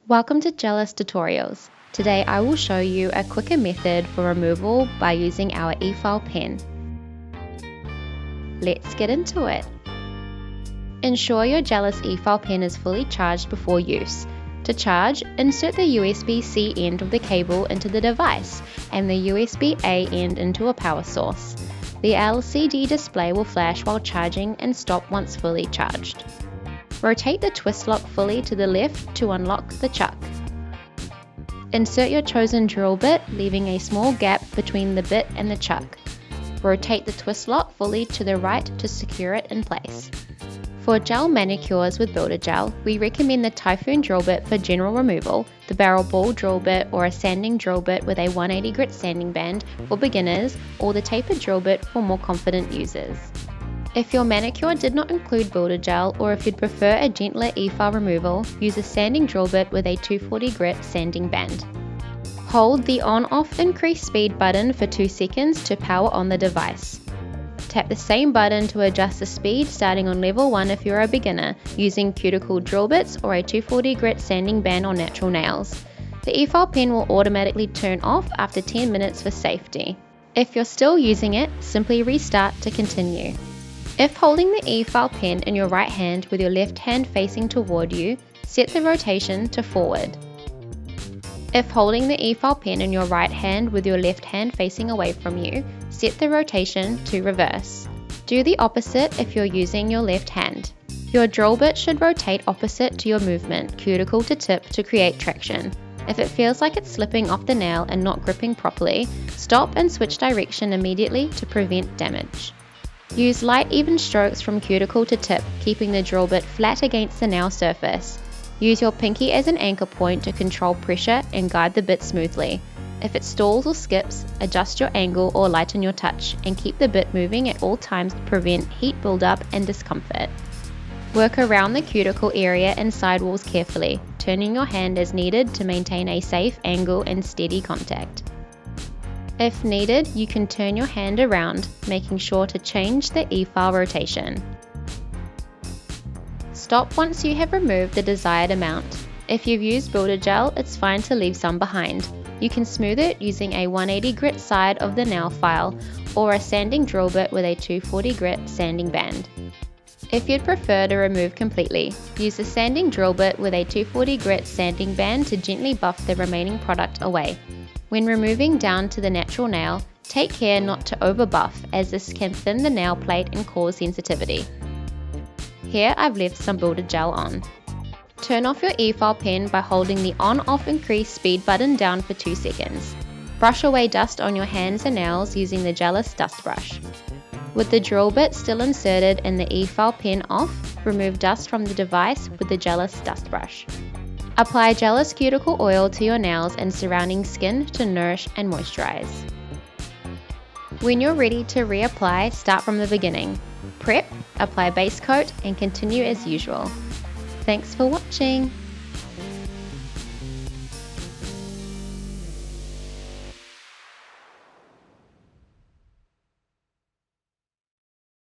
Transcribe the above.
Welcome to Gelous Tutorials. Today I will show you a quicker method for removal by using our E-File pen. Let's get into it. Ensure your Gelous E-File pen is fully charged before use. To charge, insert the USB-C end of the cable into the device and the USB-A end into a power source. The LCD display will flash while charging and stop once fully charged. Rotate the twist lock fully to the left to unlock the chuck. Insert your chosen drill bit, leaving a small gap between the bit and the chuck. Rotate the twist lock fully to the right to secure it in place. For gel manicures with builder gel, we recommend the Typhoon drill bit for general removal, the barrel ball drill bit or a sanding drill bit with a 180 grit sanding band for beginners, or the tapered drill bit for more confident users. If your manicure did not include builder gel, or if you'd prefer a gentler E-file removal, use a sanding drill bit with a 240 grit sanding band. Hold the on-off increase speed button for 2 seconds to power on the device. Tap the same button to adjust the speed starting on level 1 if you're a beginner, using cuticle drill bits or a 240 grit sanding band or natural nails. The E-file pen will automatically turn off after 10 minutes for safety. If you're still using it, simply restart to continue. If holding the E-file pen in your right hand with your left hand facing toward you, set the rotation to forward. If holding the E-file pen in your right hand with your left hand facing away from you, set the rotation to reverse. Do the opposite if you're using your left hand. Your drill bit should rotate opposite to your movement, cuticle to tip, to create traction. If it feels like it's slipping off the nail and not gripping properly, stop and switch direction immediately to prevent damage. Use light even strokes from cuticle to tip, keeping the drill bit flat against the nail surface. Use your pinky as an anchor point to control pressure and guide the bit smoothly. If it stalls or skips, adjust your angle or lighten your touch, and keep the bit moving at all times to prevent heat buildup and discomfort. Work around the cuticle area and sidewalls carefully, turning your hand as needed to maintain a safe angle and steady contact. If needed, you can turn your hand around, making sure to change the E-file rotation. Stop once you have removed the desired amount. If you've used builder gel, it's fine to leave some behind. You can smooth it using a 180 grit side of the nail file or a sanding drill bit with a 240 grit sanding band. If you'd prefer to remove completely, use the sanding drill bit with a 240 grit sanding band to gently buff the remaining product away. When removing down to the natural nail, take care not to overbuff, as this can thin the nail plate and cause sensitivity. Here I've left some builder gel on. Turn off your E-file pen by holding the on-off increase speed button down for 2 seconds. Brush away dust on your hands and nails using the Gelous dust brush. With the drill bit still inserted and the E-file pen off, remove dust from the device with the Gelous dust brush. Apply Gelous cuticle oil to your nails and surrounding skin to nourish and moisturize. When you're ready to reapply, start from the beginning. Prep, apply base coat, and continue as usual. Thanks for watching.